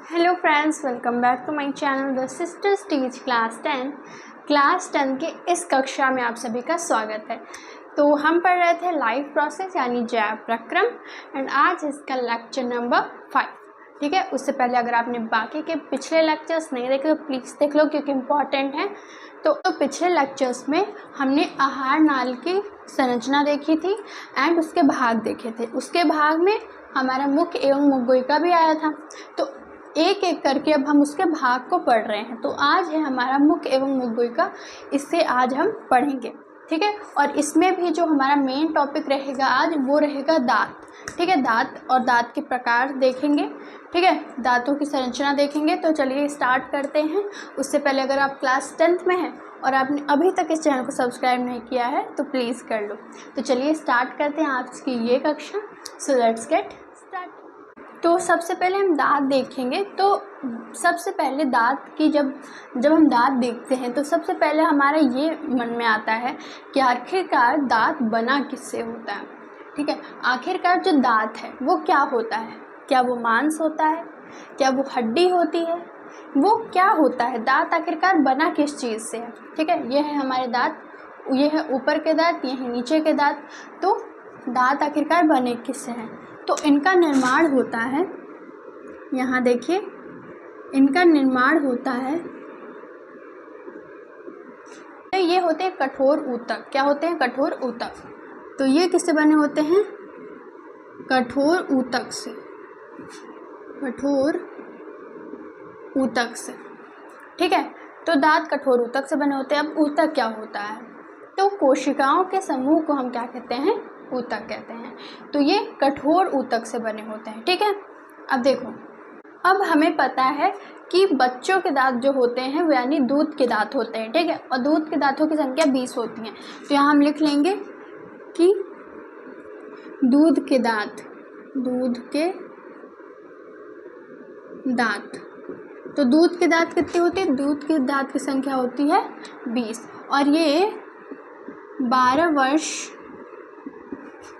Hello friends, welcome back to my channel the sisters teach class 10। Class 10 के इस कक्षा में आप सभी का स्वागत है। तो हम पढ़ रहे थे लाइफ प्रोसेस यानी जैव प्रक्रम एंड आज इसका लेक्चर नंबर 5। ठीक है, उससे पहले अगर आपने बाकी के पिछले लेक्चर्स नहीं देखे तो प्लीज़ देख लो क्योंकि इम्पॉर्टेंट है। तो पिछले लेक्चर्स में हमने आहार नाल की संरचना देखी थी एंड उसके भाग देखे थे। उसके भाग में हमारा मुख्य एवं मुख्य भी आया था। तो एक एक करके अब हम उसके भाग को पढ़ रहे हैं। तो आज है हमारा मुख्य एवं मुख्य का, इससे आज हम पढ़ेंगे। ठीक है, और इसमें भी जो हमारा मेन टॉपिक रहेगा आज वो रहेगा दांत। ठीक है, दांत और दांत के प्रकार देखेंगे। ठीक है, दांतों की संरचना देखेंगे। तो चलिए स्टार्ट करते हैं। उससे पहले अगर आप क्लास 10th में हैं और आपने अभी तक इस चैनल को सब्सक्राइब नहीं किया है तो प्लीज़ कर लो। तो चलिए स्टार्ट करते हैं आज की ये कक्षा। So let's get start. तो सबसे पहले हम दांत देखेंगे। तो सबसे पहले दांत की जब हम दांत देखते हैं तो सबसे पहले हमारा ये मन में आता है कि आखिरकार दांत बना किससे होता है। ठीक है, आखिरकार जो दांत है वो क्या होता है? क्या वो मांस होता है? क्या वो हड्डी होती है? वो क्या होता है? दांत आखिरकार बना किस चीज़ से है? ठीक है, ये है हमारे दांत, ये है ऊपर के दांत, ये है नीचे के दांत। तो दांत आखिरकार बने किससे हैं? तो इनका निर्माण होता है, यहाँ देखिए, इनका निर्माण होता है, तो ये होते हैं कठोर ऊतक। क्या होते हैं? कठोर ऊतक। तो ये किससे बने होते हैं? कठोर ऊतक से। कठोर ऊतक से। ठीक है, तो दांत कठोर ऊतक से बने होते हैं। अब ऊतक क्या होता है? तो कोशिकाओं के समूह को हम क्या कहते हैं? ऊतक कहते हैं। तो ये कठोर ऊतक से बने होते हैं। ठीक है, अब देखो, अब हमें पता है कि बच्चों के दांत जो होते हैं वो यानी दूध के दांत होते हैं। ठीक है, और दूध के दांतों की संख्या 20 होती है। तो यहाँ हम लिख लेंगे कि दूध के दांत, दूध के दांत। तो दूध के दांत कितने होते हैं? दूध के दांत की संख्या होती है 20 और ये 12 वर्ष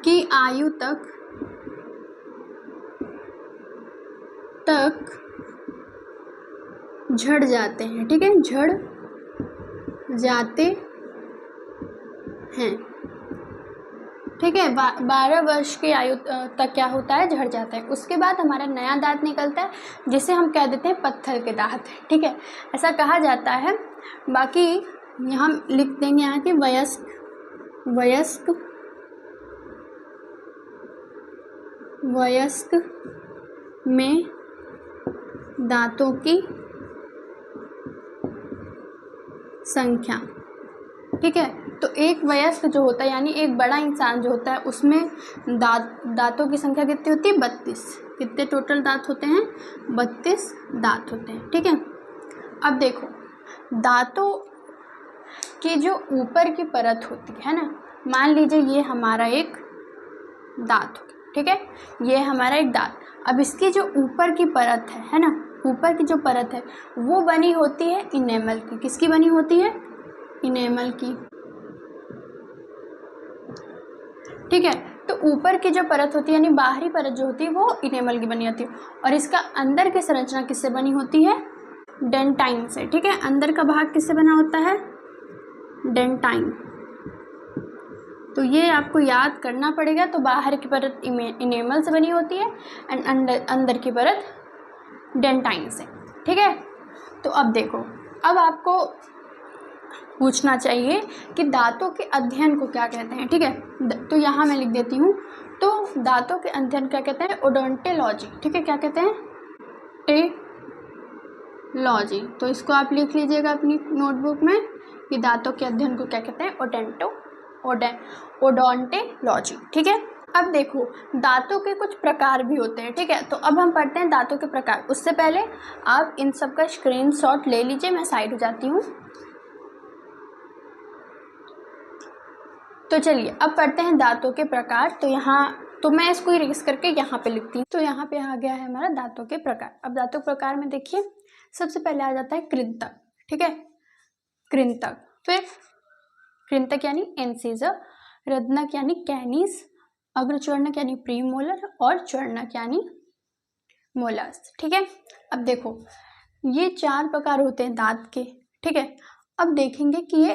की आयु तक झड़ जाते हैं। ठीक है, झड़ जाते हैं। ठीक है, 12 वर्ष की आयु तक क्या होता है? झड़ जाता है। उसके बाद हमारा नया दांत निकलता है जिसे हम कह देते हैं पत्थर के दांत। ठीक है, ऐसा कहा जाता है। बाकी यहाँ लिख देंगे यहाँ की वयस्क में दांतों की संख्या। ठीक है, तो एक वयस्क जो होता है यानी एक बड़ा इंसान जो होता है उसमें दांतों की संख्या कितनी होती है? 32। कितने टोटल दांत होते हैं? 32 दांत होते हैं। ठीक है, अब देखो, दांतों की जो ऊपर की परत होती है ना, मान लीजिए ये हमारा एक दांत हो। ठीक है, ये हमारा एक दांत। अब इसकी जो ऊपर की परत है ना, ऊपर की जो परत है वो बनी होती है इनेमल की। किसकी बनी होती है? इनेमल की। ठीक है, तो ऊपर की जो परत होती है यानी बाहरी परत जो होती है वो इनेमल की बनी होती है और इसका अंदर की संरचना किससे बनी होती है? डेंटाइन से। ठीक है, अंदर का भाग किससे बना होता है? डेंटाइन। तो ये आपको याद करना पड़ेगा। तो बाहर की परत इनेमल से बनी होती है एंड अंदर की परत डेंटाइन से। ठीक है, तो अब देखो, अब आपको पूछना चाहिए कि दांतों के अध्ययन को क्या कहते हैं। ठीक है, तो यहाँ मैं लिख देती हूँ। तो दांतों के अध्ययन क्या कहते हैं? ओडोंटोलॉजी। ठीक है, क्या कहते हैं? टेलॉजी। तो इसको आप लिख लीजिएगा अपनी नोटबुक में कि दांतों के अध्ययन को क्या कहते हैं? ओडोंटोलॉजी। ठीक है, अब देखो, दांतों के कुछ प्रकार भी होते हैं। ठीक है, तो अब हम पढ़ते हैं दांतों के प्रकार। उससे पहले आप इन सब का स्क्रीनशॉट ले लीजिए। मैं साइड हो जाती हूँ। तो चलिए अब पढ़ते हैं दांतों के प्रकार। तो मैं इसको इरेज करके यहाँ पे लिखती हूँ। तो यहाँ पे आ गया है हमारा दांतों के प्रकार। अब दांतों के प्रकार में देखिए, सबसे पहले आ जाता है कृंतक। ठीक है, कृंतक। फिर कृंतक यानी इंसिजर, रत्नक यानी कैनिस, अग्रचर्णक यानी प्रीमोलर और चर्णक यानी मोलर्स। ठीक है, अब देखो ये 4 प्रकार होते हैं दांत के। ठीक है, अब देखेंगे कि ये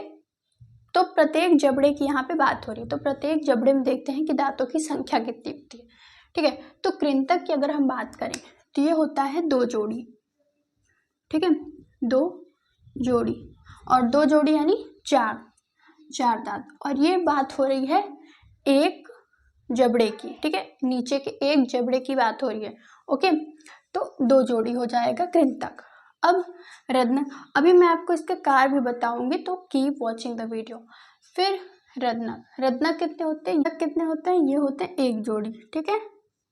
तो प्रत्येक जबड़े की यहाँ पे बात हो रही है, तो प्रत्येक जबड़े में देखते हैं कि दांतों की संख्या कितनी होती है। ठीक है, तो कृंतक की अगर हम बात करें तो ये होता है 2 जोड़ी। ठीक है, 2 जोड़ी, और 2 जोड़ी यानी 4 दांत, और ये बात हो रही है एक जबड़े की। ठीक है, नीचे के एक जबड़े की बात हो रही है। ओके, तो 2 जोड़ी हो जाएगा कृंतक। अब रत्नक, अभी मैं आपको इसके कार्य भी बताऊंगी, तो कीप वॉचिंग द वीडियो। फिर रत्नक, रत्नक कितने होते हैं, कितने होते हैं, ये होते हैं 1 जोड़ी। ठीक है,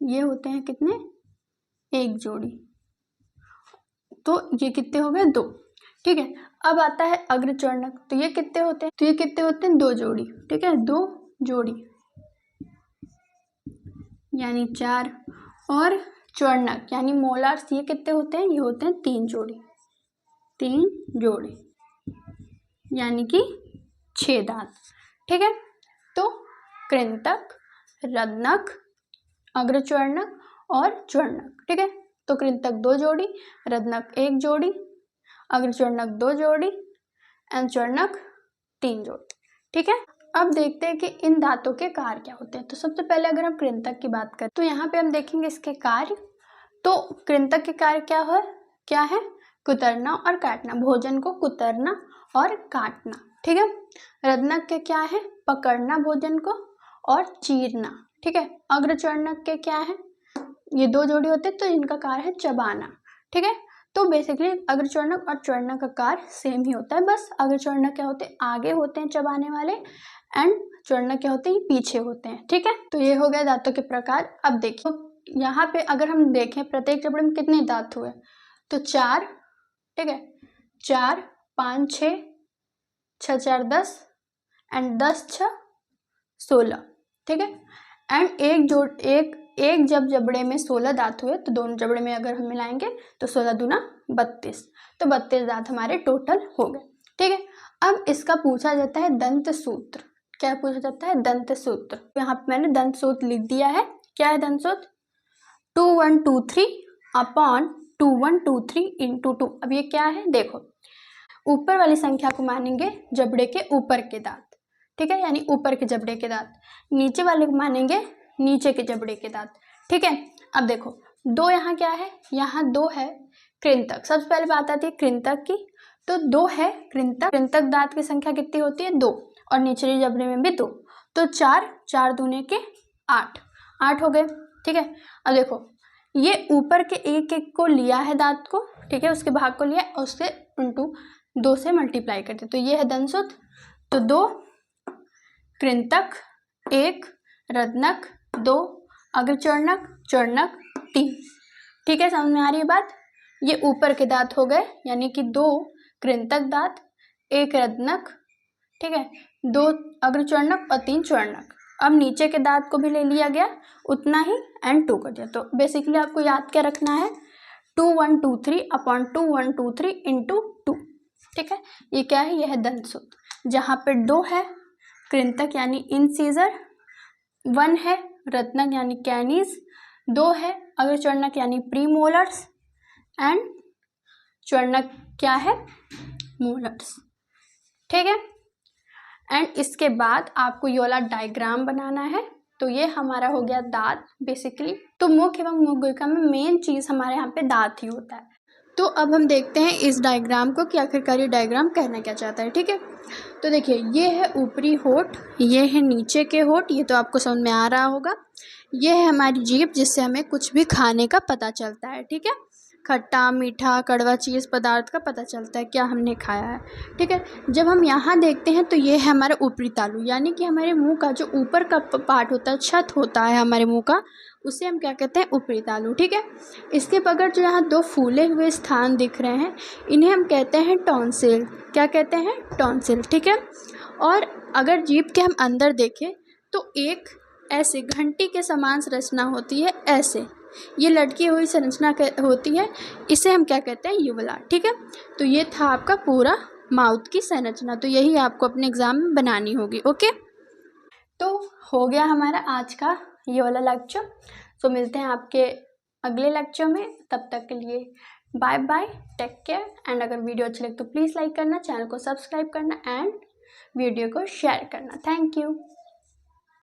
ये होते हैं कितने, 1 जोड़ी, तो ये कितने हो गए, 2। ठीक है, अब आता है अग्रचर्णक, तो ये कितने होते हैं, तो ये कितने होते हैं, 2 जोड़ी। ठीक है, 2 जोड़ी यानी 4, और चर्णक यानी मोलार्स, ये कितने होते हैं, ये होते हैं 3 जोड़ी, 3 जोड़ी यानी कि 6 दांत। ठीक है, तो कृंतक, रत्नक, अग्रचर्णक और चर्णक। ठीक है, तो कृंतक 2 जोड़ी, रत्नक 1 जोड़ी, अग्रचर्णक 2 जोड़ी एंड चर्णक 3 जोड़ी। ठीक है, अब देखते हैं कि इन दांतों के कार्य क्या होते हैं। तो सबसे पहले अगर हम कृंतक की बात करें तो यहाँ पे हम देखेंगे इसके कार्य। तो कृंतक के कार्य क्या है, कुतरना और काटना, भोजन को कुतरना और काटना। ठीक है, रत्नक के क्या है, पकड़ना भोजन को और चीरना। ठीक है, अग्रचर्णक के क्या है, ये 2 जोड़ी होते हैं तो इनका कार्य है चबाना। ठीक है, तो बेसिकली अग्रचर्णक और चर्णक का कार्य सेम ही होता है, बस अग्रचर्णक क्या होते हैं, आगे होते हैं चबाने वाले, एंड चर्णक क्या होते हैं, पीछे होते हैं। ठीक है, तो ये हो गया दांतों के प्रकार। अब देखिए यहाँ पे अगर हम देखें प्रत्येक जबड़े में कितने दांत हुए, तो 4। ठीक है, 4, 5, 6, 6, 4, 10 एंड 10, 6, 16। ठीक है, एंड एक जब जबड़े में 16 दांत हुए तो दोनों जबड़े में अगर हम मिलाएंगे तो 16 दूना 32, तो 32 दांत हमारे टोटल हो गए। ठीक है, अब इसका पूछा जाता है दंत सूत्र। क्या पूछा जाता है, दंत सूत्र। यहाँ पे मैंने दंत सूत्र लिख दिया है। क्या है दंत सूत्र, 2123 अपॉन 2123 इंटू 2। अब ये क्या है, देखो ऊपर वाली संख्या को मानेंगे जबड़े के ऊपर के दांत। ठीक है, यानी ऊपर के जबड़े के दांत, नीचे वाले को मानेंगे नीचे के जबड़े के दांत। ठीक है, अब देखो 2 यहाँ क्या है, यहाँ 2 है कृंतक। सबसे पहले बात आती है कृंतक की, तो 2 है कृंतक दांत की संख्या कितनी होती है, 2, और निचले जबड़े में भी 2, तो 4 दूने के 8 हो गए। ठीक है, अब देखो ये ऊपर के एक को लिया है दांत को, ठीक है, उसके भाग को लिया और उससे इंटू 2 से मल्टीप्लाई करते, तो ये है दंत सूत्र। तो 2 कृंतक, 1 रत्नक, 2 अग्रचर्णक, चर्णक 3। ठीक है, समझ में आ रही है बात। ये ऊपर के दांत हो गए, यानी कि 2 कृंतक दांत, 1 रत्नक, ठीक है, 2 अग्रचर्णक और 3 चर्णक। अब नीचे के दांत को भी ले लिया गया उतना ही एंड 2 कर दिया। तो बेसिकली आपको याद क्या रखना है, 2123 अपॉन 2123 इंटू 2। ठीक है, ये क्या है, यह है दंत सूत्र, जहाँ पे 2 है कृंतक यानी इंसीजर, 1 है रत्नक यानी कैनीज, 2 है अग्रचर्णक यानी प्रीमोलर्स, एंड चर्णक क्या है, मोलर्स। ठीक है, एंड इसके बाद आपको ये वाला डायग्राम बनाना है। तो ये हमारा हो गया दांत बेसिकली। तो मुख एवं मुखगुलिका में मेन चीज़ हमारे यहाँ पे दांत ही होता है। तो अब हम देखते हैं इस डायग्राम को कि आखिरकार ये डायग्राम कहना क्या चाहता है। ठीक है, तो देखिए ये है ऊपरी होठ, ये है नीचे के होठ, ये तो आपको समझ में आ रहा होगा। ये है हमारी जीभ जिससे हमें कुछ भी खाने का पता चलता है। ठीक है, खट्टा मीठा कड़वा चीज़ पदार्थ का पता चलता है क्या हमने खाया है। ठीक है, जब हम यहाँ देखते हैं तो ये है हमारा ऊपरी तालु, यानी कि हमारे मुंह का जो ऊपर का पार्ट होता है, छत होता है हमारे मुंह का, उसे हम क्या कहते हैं, ऊपरी तालु। ठीक है, इसके बगैर जो यहाँ 2 फूले हुए स्थान दिख रहे हैं इन्हें हम कहते हैं टॉन्सिल। क्या कहते हैं, टॉन्सिल। ठीक है, और अगर जीभ के हम अंदर देखें तो एक ऐसे घंटी के समान संरचना होती है, ऐसे ये लटकी हुई संरचना होती है, इसे हम क्या कहते हैं, यूवला। ठीक है, तो ये था आपका पूरा माउथ की संरचना, तो यही आपको अपने एग्जाम में बनानी होगी। ओके, तो हो गया हमारा आज का ये वाला लेक्चर। तो मिलते हैं आपके अगले लेक्चर में। तब तक के लिए bye bye, take care. And अगर वीडियो अच्छी लगे तो प्लीज़ लाइक करना, चैनल को सब्सक्राइब करना एंड वीडियो को शेयर करना। Thank you.